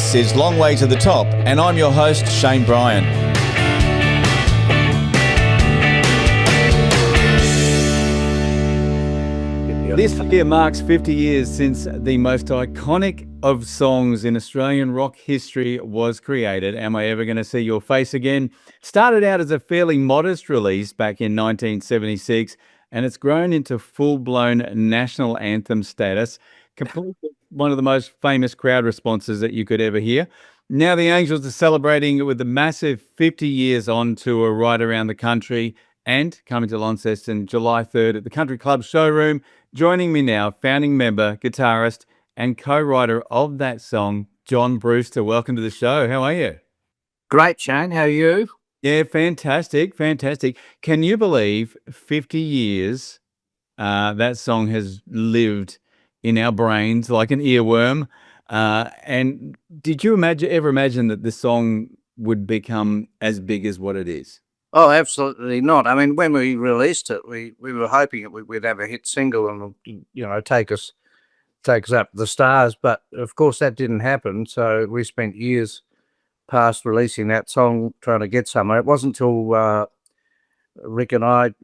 This is Long Way to the Top, and I'm your host, Shayne Bryan. This year marks 50 years since the most iconic of songs in Australian rock history was created. Am I Ever Gonna See Your Face Again? Started out as a fairly modest release back in 1976, and it's grown into full-blown national anthem status, completely one of the most famous crowd responses that you could ever hear. Now the Angels are celebrating it with a massive 50 years on tour right around the country and coming to Launceston July 3rd at the Country Club showroom. Joining me now, founding member, guitarist and co-writer of that song, John Brewster. Welcome to the show. How are you? Great, Shane. How are you? Yeah, fantastic, fantastic. Can you believe 50 years that song has lived in our brains like an earworm? And did you ever imagine that this song would become as big as what it is? Oh, absolutely not. I mean, when we released it, we were hoping we'd have a hit single and take us up to the stars. But of course, that didn't happen. So we spent years past releasing that song trying to get somewhere. It wasn't until Rick and I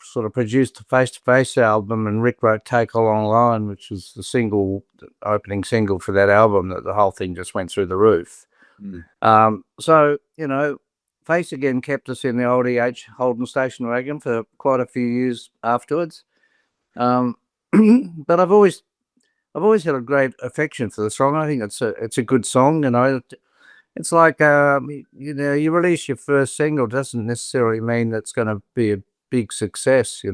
sort of produced the Face to Face album, and Rick wrote "Take a Long Line," which was the opening single for that album, that the whole thing just went through the roof. So Face Again kept us in the old EH Holden station wagon for quite a few years afterwards. But I've always had a great affection for the song. I think it's a good song. It's like you release your first single doesn't necessarily mean that's going to be a big success. You're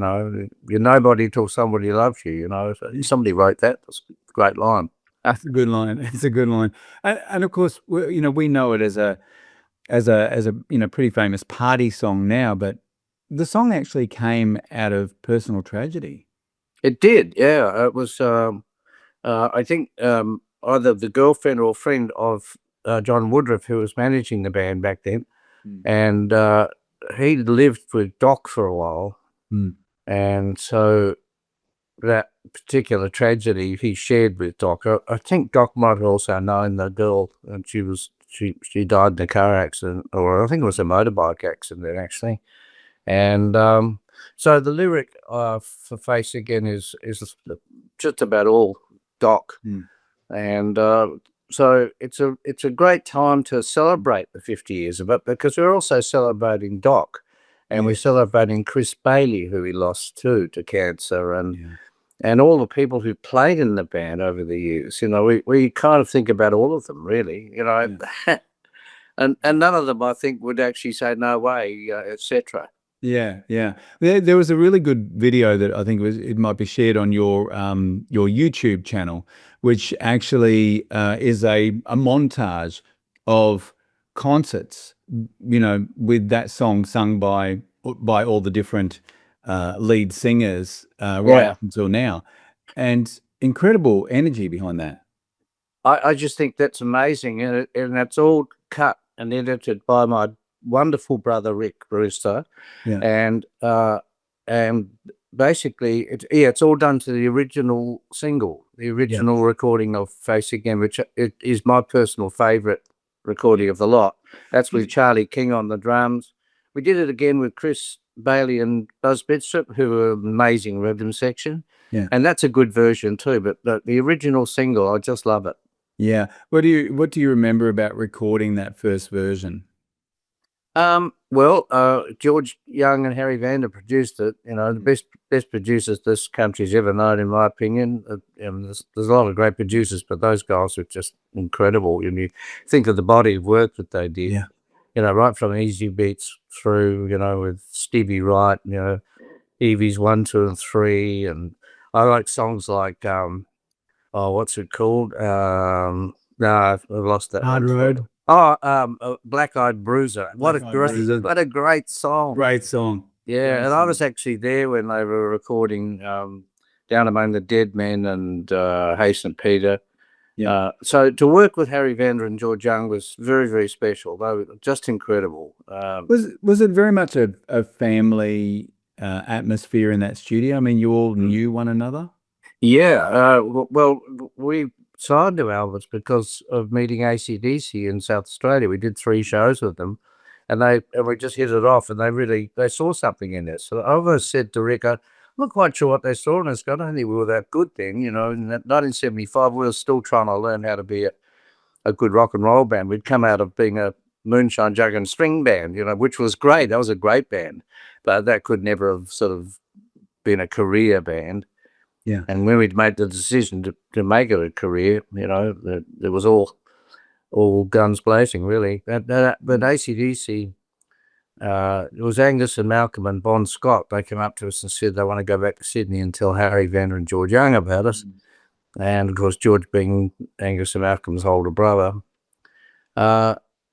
nobody till somebody loves you. So somebody wrote that. That's a great line. That's a good line. It's a good line. And of course, we know it as a pretty famous party song now, but the song actually came out of personal tragedy. It did, yeah. It was, I think, either the girlfriend or friend of John Woodruff, who was managing the band back then, and he lived with Doc for a while, and so that particular tragedy he shared with Doc. I think Doc might have also known the girl, and she died in a car accident, or I think it was a motorbike accident actually. And so the lyric for Face Again is just about all Doc. And so it's a great time to celebrate the 50 years of it, because we're also celebrating Doc, and we're celebrating Chris Bailey, who we lost too to cancer, and all the people who played in the band over the years. We kind of think about all of them, really. And none of them, I think, would actually say no way, etc. Yeah. There was a really good video that I think it might be shared on your YouTube channel, which actually is a montage of concerts, with that song sung by all the different lead singers right up until now, and incredible energy behind that. I just think that's amazing, and that's all cut and edited by my wonderful brother Rick Brewster, and basically it's all done to the original single, the original recording of Face Again, which it is my personal favorite recording of the lot. That's with Charlie King on the drums. We did it again with Chris Bailey and Buzz Bidstrup, who are an amazing rhythm section, and that's a good version too. But the original single, I just love it. Yeah. What do you remember about recording that first version? George Young and Harry Vander produced it. The best producers this country's ever known, in my opinion. There's a lot of great producers, but those guys are just incredible. You think of the body of work that they did. Right from Easy Beats through, with Stevie Wright, Evie's 1, 2, and 3, and I like songs like what's it called? No, I've lost that. Hard Road. Black Eyed Bruiser. What a great song. Great song. Yeah, and I was actually there when they were recording Down Among the Dead Men and Hey St. Peter. So to work with Harry Vander and George Young was very, very special. They were just incredible. Was it very much a family atmosphere in that studio? I mean, you all knew one another? Yeah. Well, we signed to Albert because of meeting AC/DC in South Australia. We did 3 shows with them, and we just hit it off, and they saw something in it. So I almost said to Rick, I'm not quite sure what they saw in us. I don't think we were that good then. In 1975, we were still trying to learn how to be a good rock and roll band. We'd come out of being a moonshine jug and string band, which was great. That was a great band, but that could never have sort of been a career band. Yeah. And when we'd made the decision to make it a career, it was all guns blazing, really. But AC/DC, it was Angus and Malcolm and Bon Scott. They came up to us and said they want to go back to Sydney and tell Harry Vander and George Young about us. And of course, George being Angus and Malcolm's older brother.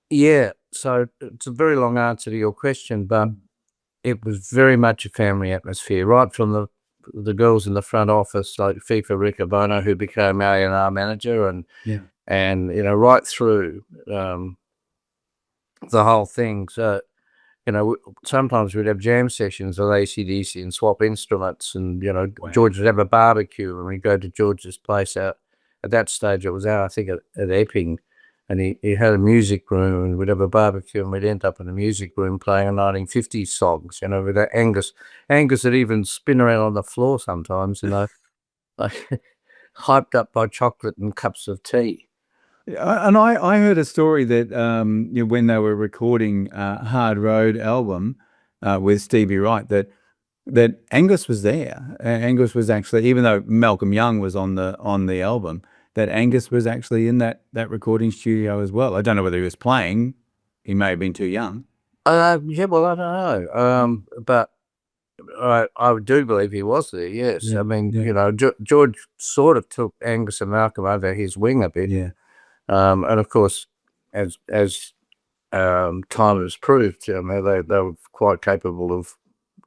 Yeah, so it's a very long answer to your question, but it was very much a family atmosphere, right from the girls in the front office, like FIFA Riccobono, who became A&R manager, and right through the whole thing. So, sometimes we'd have jam sessions with AC/DC and swap instruments, and George would have a barbecue, and we'd go to George's place out. At that stage, it was out, I think, at Epping. And he had a music room, and we'd have a barbecue, and we'd end up in a music room playing 1950s songs, with Angus. Angus would even spin around on the floor sometimes, like hyped up by chocolate and cups of tea. And I heard a story that when they were recording Hard Road album with Stevie Wright, that Angus was there. Angus was actually, even though Malcolm Young was on the album, that Angus was actually in that recording studio as well. I don't know whether he was playing. He may have been too young. Yeah, well, I don't know. But I do believe he was there, yes. Yeah, I mean, George sort of took Angus and Malcolm under his wing a bit. Yeah. And of course, as time has proved, they were quite capable of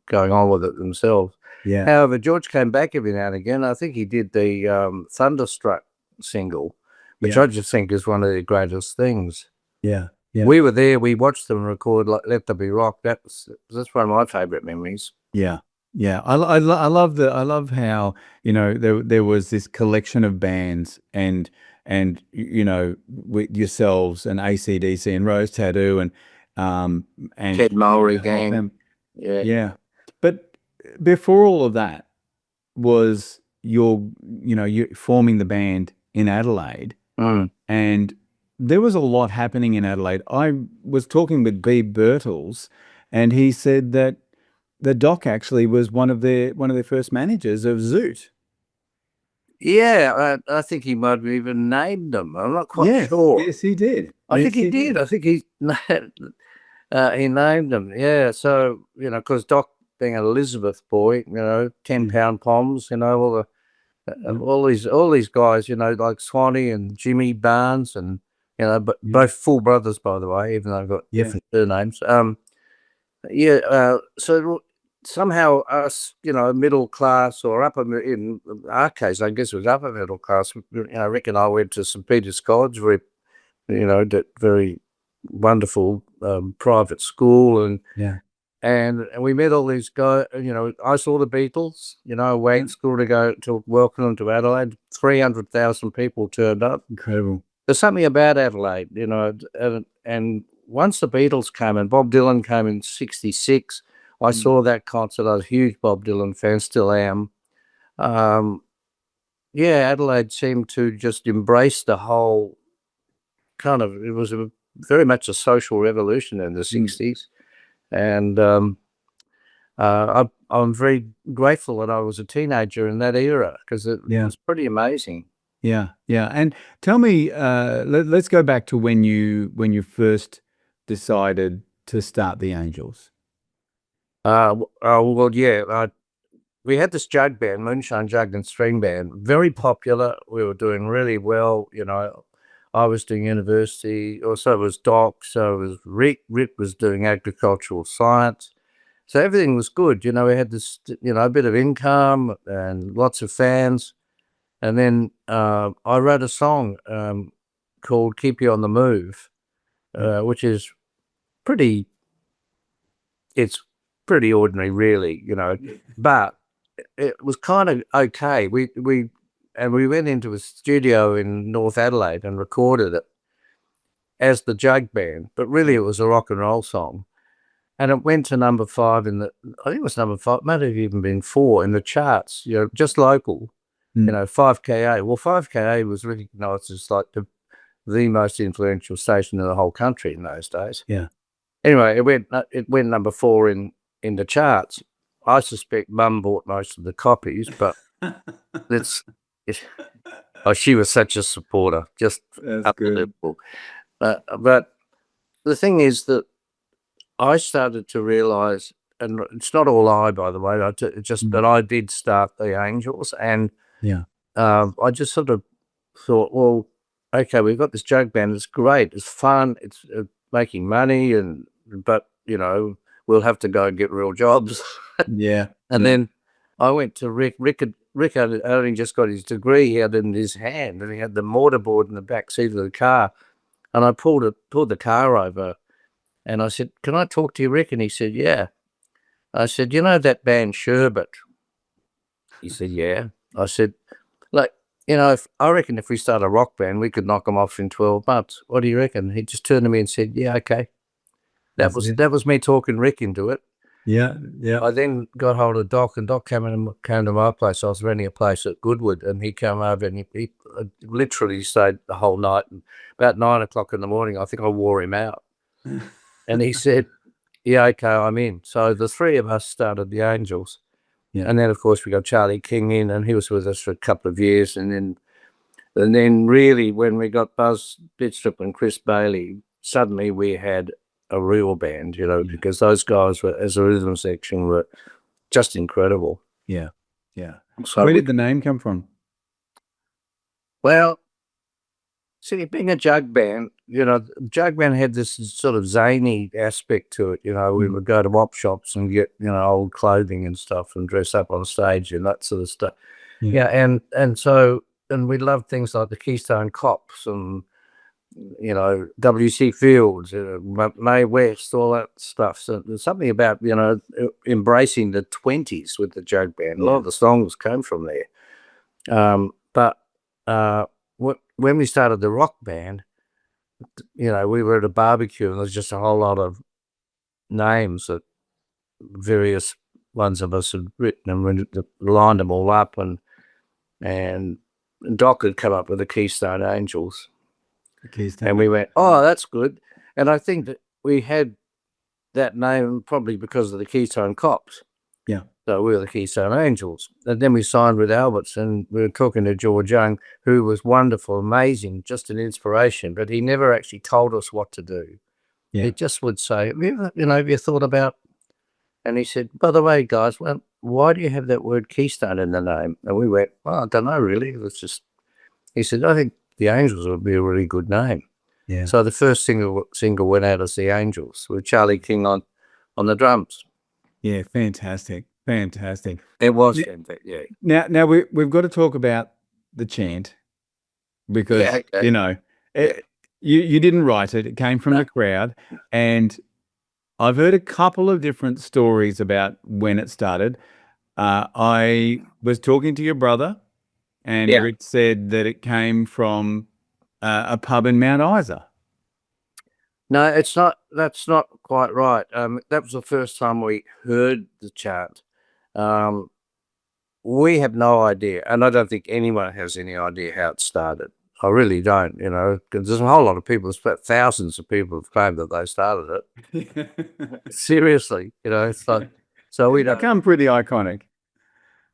going on with it themselves. Yeah. However, George came back every now and again. I think he did the Thunderstruck single, which I just think is one of the greatest things. Yeah. Yeah. We were there. We watched them record Let There Be Rock. That's one of my favorite memories. Yeah. Yeah. I love how, there was this collection of bands and with yourselves and AC/DC and Rose Tattoo and Ted Mowry gang. Yeah. Yeah. But before all of that was you forming the band in Adelaide. And there was a lot happening in Adelaide. I was talking with B. Birtles, and he said that the Doc actually was one of their first managers of Zoot. Yeah, I think he might have even named them. I'm not quite sure. Yes, he did. I think he did. I think he named them. Yeah, so because Doc being an Elizabeth boy, 10-pound poms, all these guys, like Swanee and Jimmy Barnes, and but both full brothers, by the way, even though I've got different surnames. So somehow us, middle class or upper, in our case, I guess it was upper middle class. Rick and I went to St. Peter's College, that very wonderful private school, and we met all these guys. I saw the Beatles. I went to school to welcome them to Adelaide. 300,000 people turned up. Incredible. There's something about Adelaide, and once the Beatles came and Bob Dylan came in '66, I saw that concert. I was a huge Bob Dylan fan, still am. Adelaide seemed to just embrace the whole it was very much a social revolution in the '60s. And I'm very grateful that I was a teenager in that era, because it was pretty amazing. Yeah, yeah. And tell me, let's go back to when you first decided to start the Angels. We had this jug band, Moonshine Jug and String Band, very popular. We were doing really well. I was doing university, or so was Doc, so was Rick. Rick was doing agricultural science. So everything was good. We had this, a bit of income and lots of fans. And then I wrote a song called Keep You on the Move, which is it's pretty ordinary, really, but it was kind of okay. We and we went into a studio in North Adelaide and recorded it as the Jug Band, but really it was a rock and roll song. And it went to number 5 I think it was number 5, might have even been 4 in the charts, just local, 5KA. Well, 5KA was recognised as like the most influential station in the whole country in those days. Yeah. Anyway, it went number 4 in the charts. I suspect Mum bought most of the copies, but she was such a supporter, just unbelievable. But the thing is that I started to realise, and it's not all I, by the way, that I did start the Angels, and I just sort of thought, well, okay, we've got this Jug Band, it's great, it's fun, it's making money, but we'll have to go and get real jobs. Yeah. And then I went to Rick. Rick had only just got his degree. He had it in his hand, and he had the mortarboard in the back seat of the car. And I pulled the car over, and I said, "Can I talk to you, Rick?" And he said, "Yeah." I said, "You know that band Sherbet?" He said, "Yeah." I said, I reckon if we start a rock band, we could knock them off in 12 months. What do you reckon? He just turned to me and said, "Yeah, okay." That was me talking Rick into it. Yeah, yeah. I then got hold of Doc, and Doc came to my place. I was renting a place at Goodwood, and he came over, and he literally stayed the whole night. And about 9 o'clock in the morning, I think I wore him out. And he said, "Yeah, okay, I'm in." So the 3 of us started the Angels. Yeah. And then, of course, we got Charlie King in, and he was with us for a couple of years. And then really, when we got Buzz Bidstrup and Chris Bailey, suddenly we had a real band, because those guys were, as a rhythm section, were just incredible. Yeah, yeah. So where did the name come from? Well, see, being a jug band, Jug Band had this sort of zany aspect to it. We would go to op shops and get, old clothing and stuff and dress up on stage and that sort of stuff. Yeah, and we loved things like the Keystone Cops and, W.C. Fields, Mae West, all that stuff. So there's something about, embracing the 20s with the Jug Band. A lot of the songs came from there. But when we started the rock band, we were at a barbecue and there's just a whole lot of names that various ones of us had written, and we lined them all up, and Doc had come up with the Keystone Angels. And we went, "Oh, that's good." And I think that we had that name probably because of the Keystone Cops. Yeah. So we were the Keystone Angels. And then we signed with Alberts, and we were talking to George Young, who was wonderful, amazing, just an inspiration, but he never actually told us what to do. Yeah. He just would say, have you thought about, and he said, "By the way, guys, well, why do you have that word Keystone in the name?" And we went, "Well, I don't know, really. It was just," he said, "I think the Angels would be a really good name." Yeah. So the first single went out as the Angels with Charlie King on the drums. Yeah, fantastic. Fantastic. It was fantastic, yeah. Now we've got to talk about the Chant, because you didn't write it. It came from the crowd, and I've heard a couple of different stories about when it started. I was talking to your brother, and Rick said that it came from a pub in Mount Isa. No, it's not. That's not quite right. That was the first time we heard the Chant. We have no idea, and I don't think anyone has any idea how it started. I really don't, because there's a whole lot of people, thousands of people have claimed that they started it. Seriously, it's like, so we don't. It's become pretty iconic.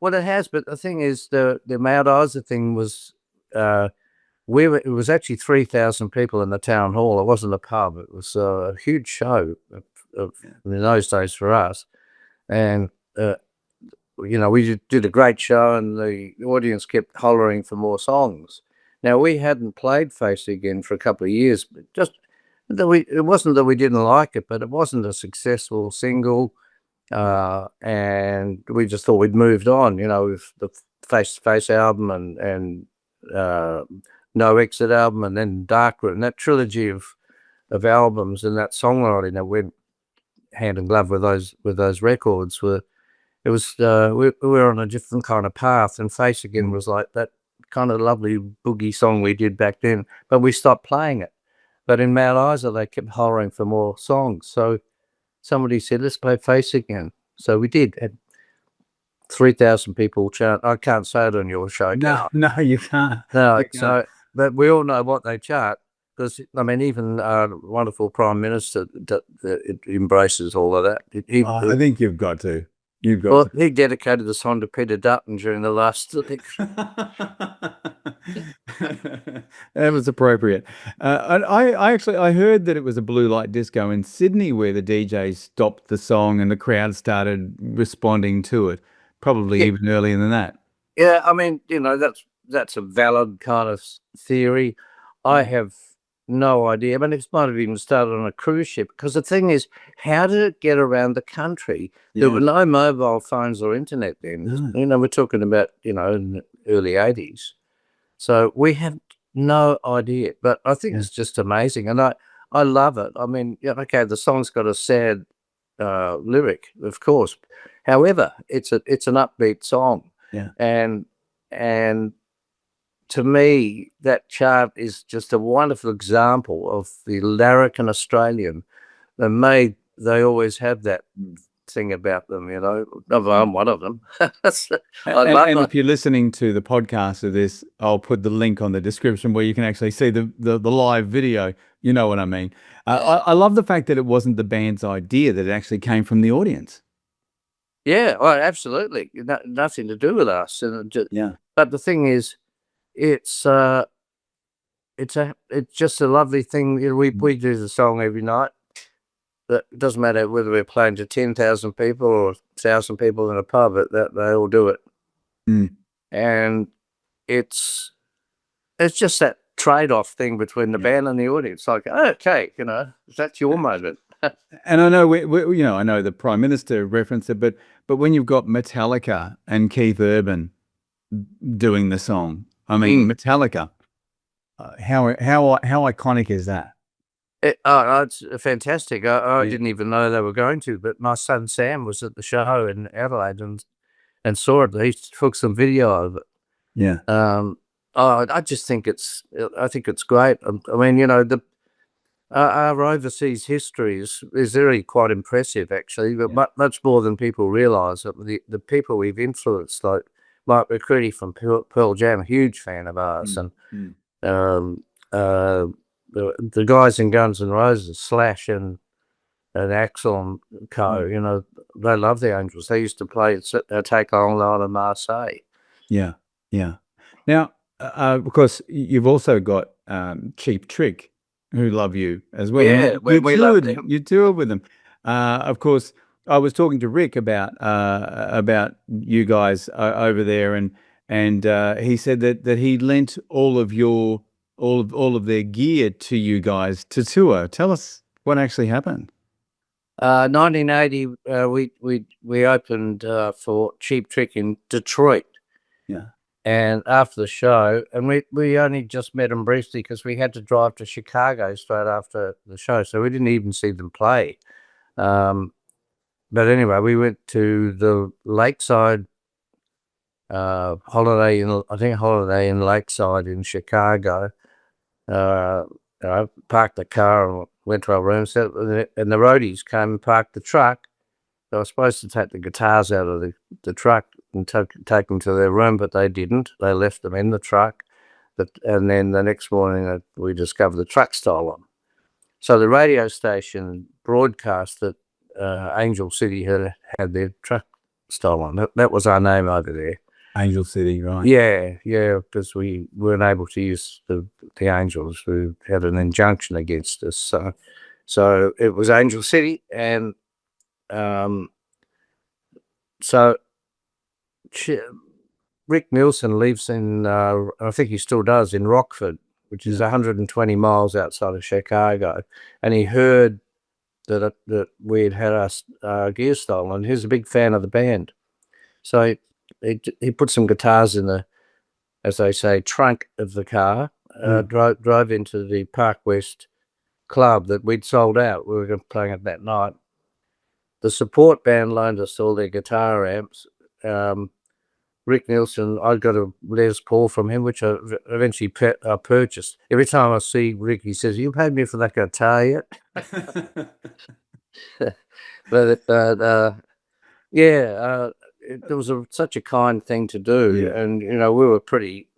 Well, it has, but the thing is, the Mount Isa thing was, it was actually 3,000 people in the town hall. It wasn't a pub. It was a huge show in those days for us. And, we did a great show, and the audience kept hollering for more songs. Now, we hadn't played Face Again for a couple of years, but it wasn't that we didn't like it, but it wasn't a successful single. And we just thought we'd moved on, with the Face to Face album and No Exit album, and then Darker, and that trilogy of albums and that songwriting that went hand in glove with those records we were on a different kind of path, and Face Again was like that kind of lovely boogie song we did back then, but we stopped playing it. But in Mount Isa, they kept hollering for more songs. So somebody said, let's play Face again. So we did. And 3,000 people chant. I can't say it on your show. No, you can't. No, You can't. so, but we all know what they chant. Because, I mean, even wonderful Prime Minister it embraces all of that. I think you've got to. Well, he dedicated the song to Peter Dutton during the last election. That was appropriate. And I heard that it was a blue light disco in Sydney where the DJ stopped the song and the crowd started responding to it, probably even earlier than that. Yeah, I mean, that's a valid kind of theory. I have no idea. I mean, it might have even started on a cruise ship, because the thing is, how did it get around the country? There were no mobile phones or internet then. We're talking about, in the early 80s. So we have no idea. But I think it's just amazing. And I love it. I mean, okay, the song's got a sad lyric, of course. However, it's an upbeat song. Yeah. And to me, that chant is just a wonderful example of the larrikin Australian. They always have that thing about them, I'm one of them. And if you're listening to the podcast of this, I'll put the link on the description where you can actually see the live video. You know what I mean? I love the fact that it wasn't the band's idea, that it actually came from the audience. Yeah, well, absolutely. Nothing to do with us. But the thing is, it's just a lovely thing. We do the song every night. It doesn't matter whether we're playing to 10,000 people or 1,000 people in a pub. They all do it, and it's just that trade-off thing between the band and the audience. Like, okay, that's your moment. And I know I know the Prime Minister referenced it, but when you've got Metallica and Keith Urban doing the song, I mean, Metallica, how iconic is that? It's fantastic. I didn't even know they were going to, but my son Sam was at the show in Adelaide and saw it. He took some video of it. Yeah. I just think it's great. I mean, our overseas history is really quite impressive, actually, but much more than people realise. The people we've influenced, like Mike McCready from Pearl Jam, a huge fan of ours, and the guys in Guns N' Roses, Slash and Axl and co, they love the Angels. They used to play Take Long Line in Marseille. Yeah, yeah. Now, of course, you've also got Cheap Trick, who love you as well. Yeah, we love them. You toured with them. Of course, I was talking to Rick about you guys over there, and he said that he lent all of their gear to you guys to tour. Tell us what actually happened. 1980, we opened for Cheap Trick in Detroit. Yeah. And after the show, and we only just met them briefly because we had to drive to Chicago straight after the show, so we didn't even see them play. But anyway, we went to the Lakeside holiday in Lakeside in Chicago. I parked the car and went to our room, and the roadies came and parked the truck. They were supposed to take the guitars out of the truck and take them to their room, but they didn't. They left them in the truck. And then the next morning, we discovered the truck stolen. So the radio station broadcast that Angel City had their truck stolen. That was our name over there. Angel City, right? Yeah, because we weren't able to use the Angels, who had an injunction against us. So it was Angel City, and so Rick Nielsen lives in, I think he still does, in Rockford, which is 120 miles outside of Chicago, and he heard that we'd had our gear stolen. He was a big fan of the band, so he put some guitars in the, as they say, trunk of the car, drove into the Park West club that we'd sold out. We were playing it that night. The support band loaned us all their guitar amps. Rick Nielsen, I got a Les Paul from him, which I eventually purchased. Every time I see Rick, he says, "You paid me for that guitar yet?" It was such a kind thing to do, and we were pretty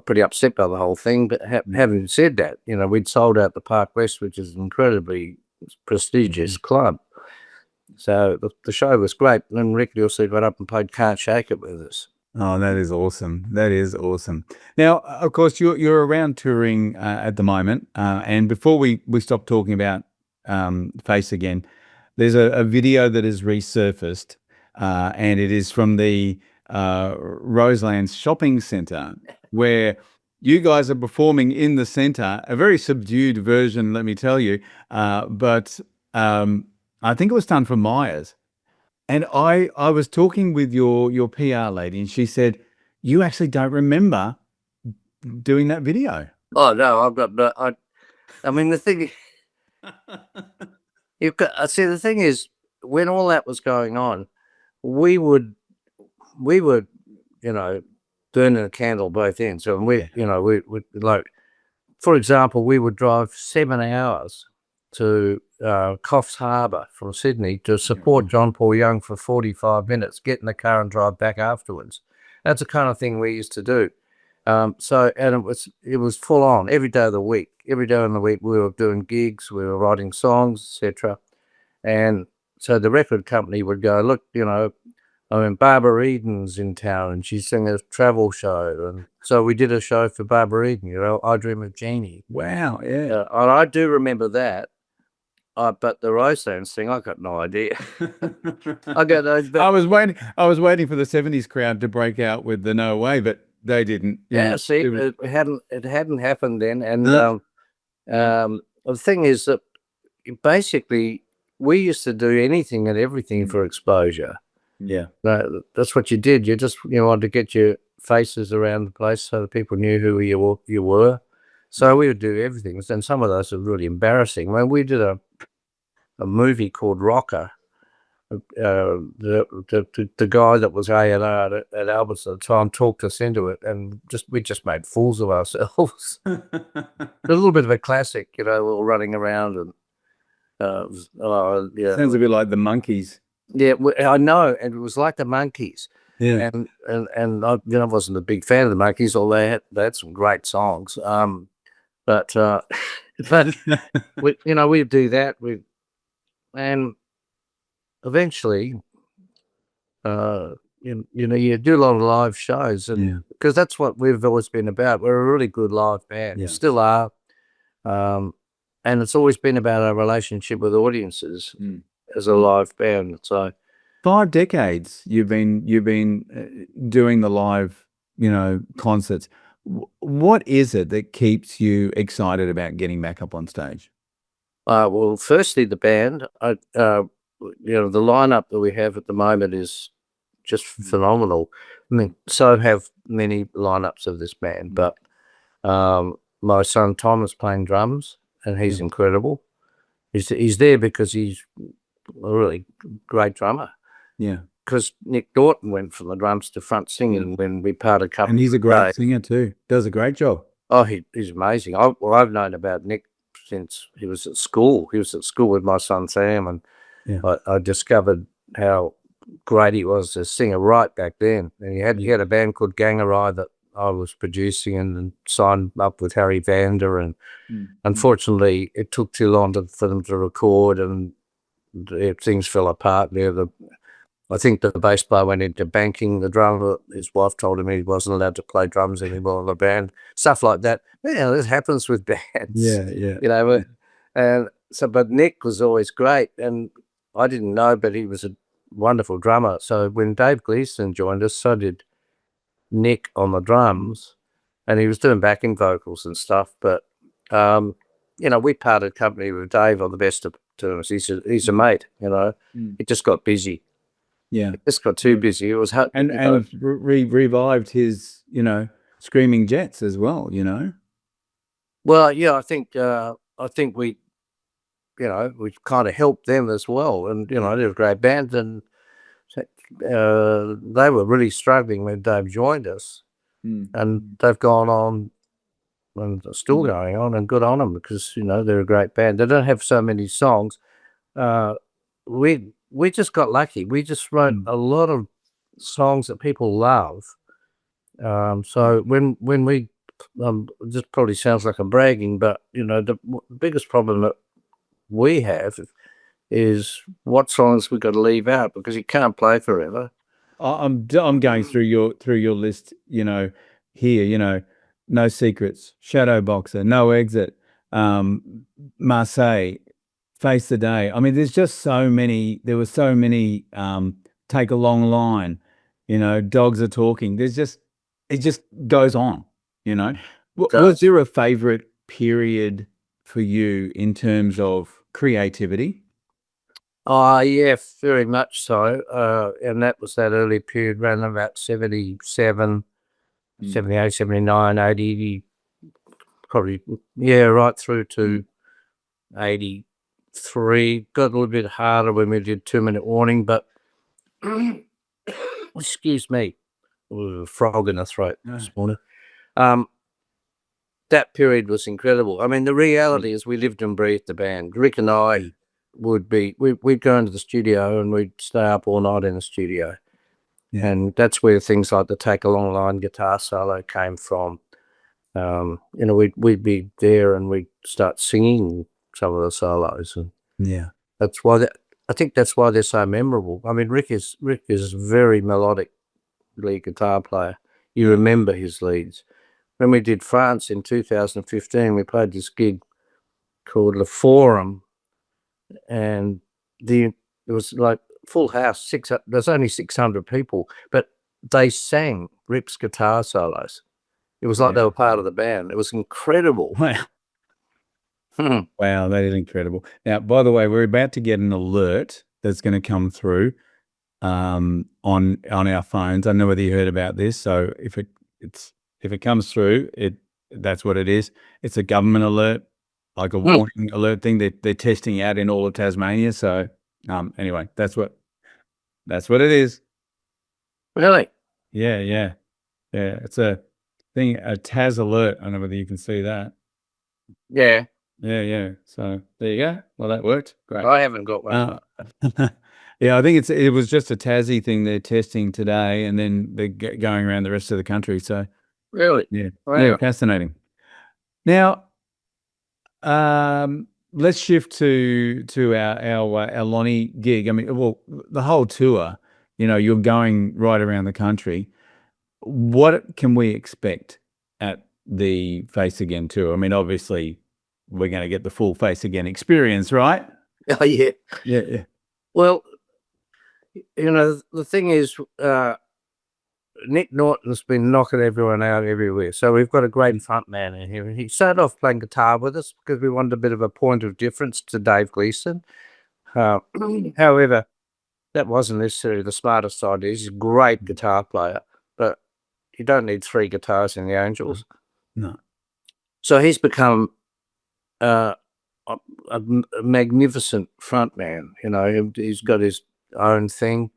pretty upset by the whole thing. But having said that, we'd sold out the Park West, which is an incredibly prestigious club. So the show was great. And then Rick Nielsen got up and played "Can't Shake It" with us. Oh, that is awesome. That is awesome. Now, of course, you're around touring at the moment. And before we stop talking about Face Again, there's a video that has resurfaced, and it is from the Roselands Shopping Centre, where you guys are performing in the centre, a very subdued version, let me tell you. But I think it was done from Myers. And I was talking with your PR lady, and she said, you actually don't remember doing that video. Oh, no, I've got no... I mean, the thing... the thing is, when all that was going on, we would, burning a candle both ends. So we like, for example, we would drive 7 hours to Coffs Harbour from Sydney to support John Paul Young for 45 minutes, get in the car and drive back afterwards. That's the kind of thing we used to do. And it was full on every day of the week. Every day of the week we were doing gigs, we were writing songs, etc. And so the record company would go, look, Barbara Eden's in town and she's singing a travel show. And so we did a show for Barbara Eden, I Dream of Jeannie. Wow, yeah. And I do remember that. But the Roselands thing, I got no idea. I got those. I was waiting for the 70s crowd to break out with the No Way, but they didn't. See, it hadn't happened then. And the thing is that basically we used to do anything and everything for exposure. Yeah, that's what you did. You just wanted to get your faces around the place so that people knew who you were. So we would do everything, and some of those are really embarrassing. When we did a movie called Rocker, the guy that was A&R at Albert's at the time talked us into it, and we just made fools of ourselves. A little bit of a classic, we were running around and sounds a bit like the Monkees. Yeah, I know, and it was like the Monkees. Yeah, and I wasn't a big fan of the Monkees, although they had some great songs. But we'd do that. And eventually, you do a lot of live shows, and because that's what we've always been about. We're a really good live band, we still are, and it's always been about our relationship with audiences as a live band. So 5 decades you've been doing the live, concerts. What is it that keeps you excited about getting back up on stage? Well, firstly, the band. The lineup that we have at the moment is just phenomenal. I mean, so have many lineups of this band. But my son Tom is playing drums, and he's incredible. He's there because he's a really great drummer. Yeah. Because Nick Norton went from the drums to front singing when we parted company. And he's a great singer too. Does a great job. Oh, he's amazing. I've known about Nick since he was at school. He was at school with my son Sam, and I discovered how great he was as a singer right back then. And he had a band called Gangarai that I was producing and signed up with Harry Vander. And unfortunately, it took too long for them to record, and things fell apart there. I think the bass player went into banking. The drummer, his wife told him he wasn't allowed to play drums anymore in the band. Stuff like that. This happens with bands. Yeah. And so, but Nick was always great, and I didn't know, but he was a wonderful drummer. So when Dave Gleason joined us, so did Nick on the drums, and he was doing backing vocals and stuff. But we parted company with Dave on the best of terms. He's a mate. It just got busy. Yeah, it just got too busy. It was hard, and revived his Screaming Jets as well. Well, I think we we kind of helped them as well, and they're a great band. And they were really struggling when Dave joined us, and they've gone on and are still going on, and good on them because they're a great band. They don't have so many songs. We just got lucky. We just wrote a lot of songs that people love. So when we this probably sounds like I'm bragging, but the biggest problem that we have is what songs we got to leave out because you can't play forever. I'm going through your list, here, No Secrets, Shadow Boxer, No Exit, Marseille, Face the Day. I mean, there's just so many. There were so many. Take a Long Line, Dogs Are Talking. It just goes on. Was there a favorite period for you in terms of creativity? Yeah, very much so. And that was that early period around about 77, 78, 79, 80, probably, right through to 83. Got a little bit harder when we did 2 Minute Warning, but excuse me, a frog in the throat this morning. That period was incredible. I mean, the reality is we lived and breathed the band. Rick and I we'd go into the studio and we'd stay up all night in the studio. Yeah. And that's where things like the Take a Long Line guitar solo came from. We'd be there and we'd start singing some of the solos. And that's why I think that's why they're so memorable. I mean, Rick is a very melodic lead guitar player. You remember his leads. When we did France in 2015, we played this gig called Le Forum, and it was like full house. There's only 600 people, but they sang Rick's guitar solos. It was like they were part of the band. It was incredible. Wow. Wow, that is incredible. Now, by the way, we're about to get an alert that's going to come through on our phones. I don't know whether you heard about this. So if it comes through, that's what it is. It's a government alert, like a warning alert thing that they're testing out in all of Tasmania. So anyway, that's what it is. Really? Yeah. It's a thing, a Tas alert. I don't know whether you can see that. Yeah. Yeah. So there you go. Well, that worked. Great. I haven't got one. Yeah, I think it was just a Tassie thing they're testing today, and then they're going around the rest of the country. So really, yeah, wow. Fascinating. Now, let's shift to our Lonnie gig. I mean, well, the whole tour. You're going right around the country. What can we expect at the Face Again tour? I mean, obviously, we're going to get the full Face Again experience, right? Oh, yeah. Yeah. Well, the thing is, Nick Norton's been knocking everyone out everywhere. So we've got a great front man in here. And he started off playing guitar with us because we wanted a bit of a point of difference to Dave Gleason. However, that wasn't necessarily the smartest idea. He's a great guitar player, but you don't need 3 guitars in the Angels. No. So he's become a magnificent front man. He's got his own thing.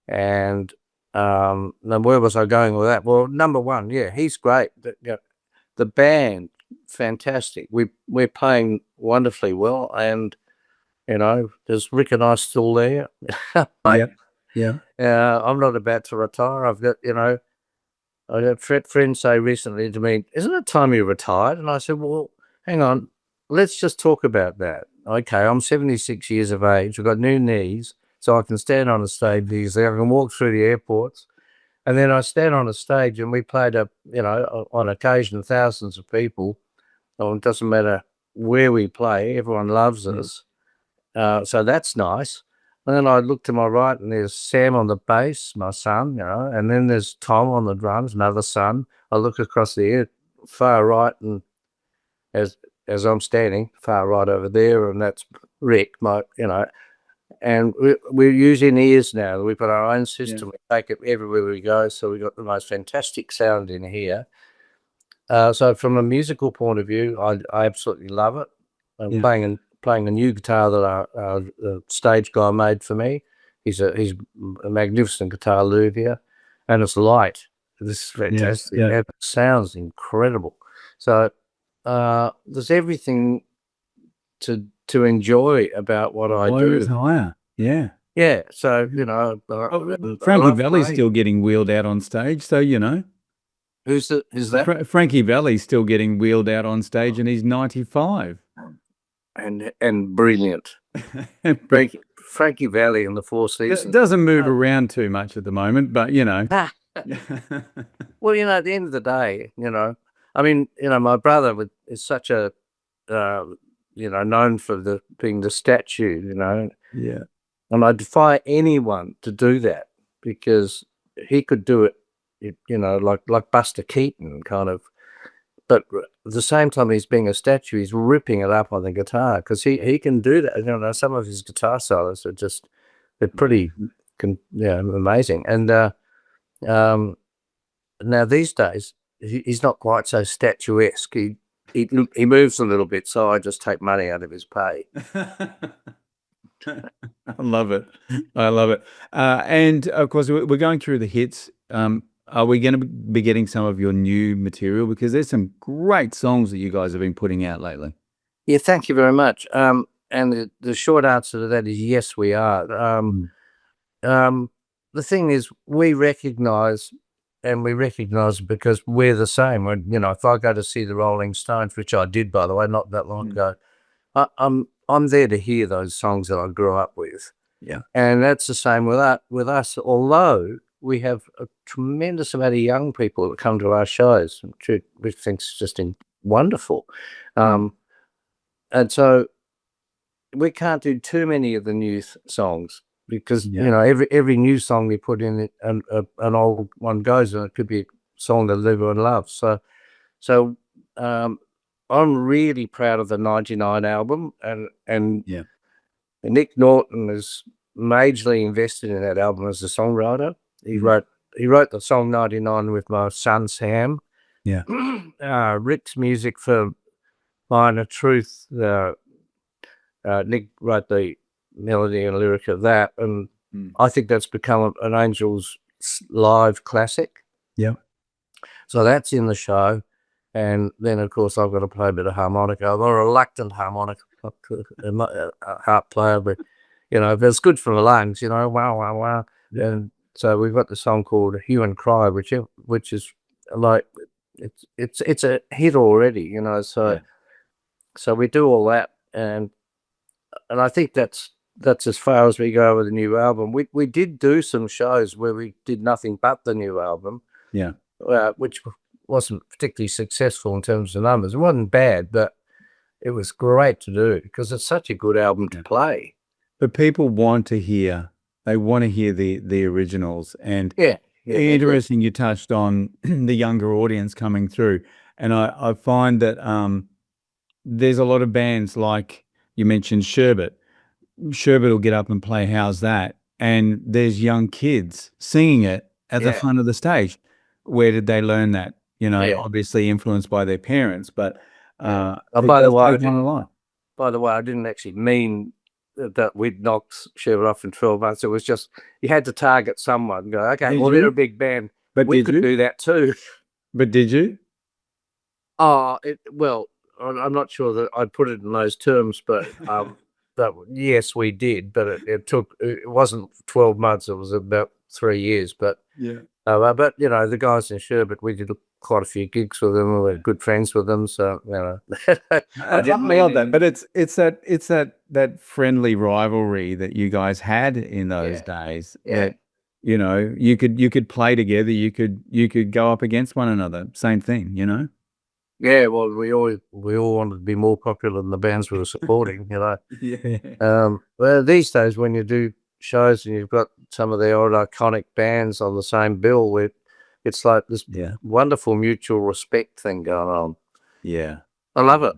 And then where was I going with that? Well, number one, he's great. The band, fantastic. We're playing wonderfully well, and there's Rick and I still there. Yeah. I'm not about to retire. I've got I had friends say recently to me, "Isn't it time you retired?" And I said, "Well, hang on, let's just talk about that." Okay, I'm 76 years of age. I've got new knees, so I can stand on a stage easily. I can walk through the airports. And then I stand on a stage and we played on occasion, thousands of people. It doesn't matter where we play, everyone loves us. So that's nice. And then I look to my right and there's Sam on the bass, my son, and then there's Tom on the drums, another son. I look across the air, far right, and as I'm standing, far right over there, and that's Rick, and we're using ears now. We've got our own system. We take it everywhere we go, so we've got the most fantastic sound in here. So from a musical point of view, I absolutely love it. I'm playing a new guitar that our stage guy made for me. he's a magnificent guitar luthier, and it's light. This is fantastic. yeah. And it sounds incredible. So there's everything to enjoy about what I Wire is do. higher. Yeah. Yeah. So Frankie Valli's still getting wheeled out on stage, so who's that? Frankie Valli's still getting wheeled out on stage, and he's 95. And brilliant. Frankie Valli in the Four Seasons Doesn't move around too much at the moment, but Well, at the end of the day, I mean, my brother is such a, known for being the statue, yeah. and I defy anyone to do that, because he could do it, like Buster Keaton kind of. But at the same time, he's being a statue, he's ripping it up on the guitar, because he can do that. Some of his guitar solos are they're pretty, amazing. And now these days, he's not quite so statuesque. He moves a little bit, so I just take money out of his pay. I love it. And of course, we're going through the hits. Are we going to be getting some of your new material? Because there's some great songs that you guys have been putting out lately. Yeah, thank you very much. And the short answer to that is yes, we are. The thing is, we recognise because we're the same. If I go to see the Rolling Stones, which I did, by the way, not that long ago, I'm there to hear those songs that I grew up with. Yeah, and that's the same with us. Although we have a tremendous amount of young people that come to our shows, which thinks just wonderful. And so we can't do too many of the new songs, because every new song we put in, an old one goes, and it could be a song that everyone loves. So I'm really proud of the '99 album, and Nick Norton is majorly invested in that album as a songwriter. He wrote the song '99 with my son Sam. Yeah. Rick's music for Minor Truth. Nick wrote the melody and lyric of that, and I think that's become an Angels live classic. Yeah. So that's in the show, and then of course I've got to play a bit of harmonica. I'm a reluctant harp player, but if it's good for the lungs, wow, wow, wow. And so we've got the song called "Hue and Cry," which is like it's a hit already, So we do all that, and I think that's as far as we go with the new album. We did do some shows where we did nothing but the new album, which wasn't particularly successful in terms of numbers. It wasn't bad, but it was great to do because it's such a good album to play. But people want to hear. They want to hear the originals, and interesting. You touched on the younger audience coming through, and I find that there's a lot of bands, like you mentioned Sherbet. Sherbet will get up and play "How's That," and there's young kids singing it at the front of the stage. Where did they learn that? Obviously influenced by their parents, but by the way, I didn't actually mean that we'd knocked Sherbet off in 12 months. It was just you had to target someone and go, okay, they're a big band, but we could do that too. But did you? Well, I'm not sure that I'd put it in those terms, but yes, we did. But it wasn't 12 months. It was about 3 years. But but the guys in Sherbet, we did quite a few gigs with them. We were good friends with them. So I didn't nail that. But it's that friendly rivalry that you guys had in those days. Yeah. That, you could play together. You could go up against one another. Same thing. Yeah, well, we all wanted to be more popular than the bands we were supporting, Well, these days when you do shows and you've got some of the old iconic bands on the same bill, it's like this wonderful mutual respect thing going on. Yeah. I love it.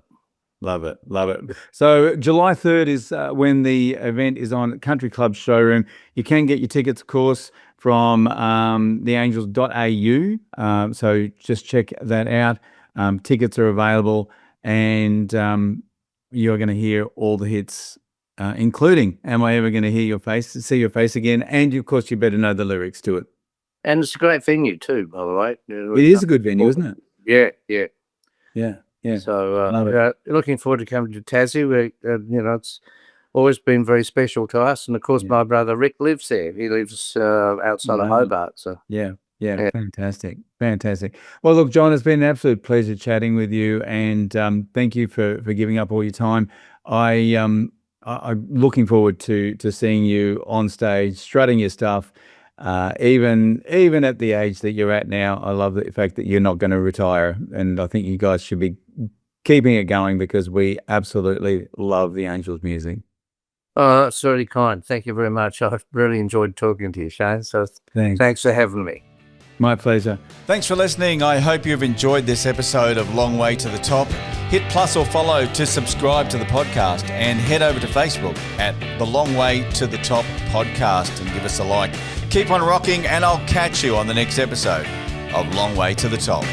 Love it. Love it. So July 3rd is when the event is on Country Club Showroom. You can get your tickets, of course, from theangels.au. So just check that out. Tickets are available, and you're going to hear all the hits including "Am I ever going to see your face again?" And of course, you better know the lyrics to it. And it's a great venue too, by the way. It is a good venue, isn't it? Yeah. Yeah. So Love it. looking forward to coming to Tassie. It's always been very special to us. And of course, my brother Rick lives there. He lives outside of Hobart. So Yeah, fantastic. Well, look, John, it's been an absolute pleasure chatting with you, and thank you for giving up all your time. I'm looking forward to seeing you on stage, strutting your stuff. Even at the age that you're at now, I love the fact that you're not going to retire, and I think you guys should be keeping it going because we absolutely love the Angels music. Oh, that's really kind. Thank you very much. I've really enjoyed talking to you, Shayne. So thanks for having me. My pleasure. Thanks for listening. I hope you've enjoyed this episode of Long Way to the Top. Hit plus or follow to subscribe to the podcast, and head over to Facebook at the Long Way to the Top podcast and give us a like. Keep on rocking, and I'll catch you on the next episode of Long Way to the Top.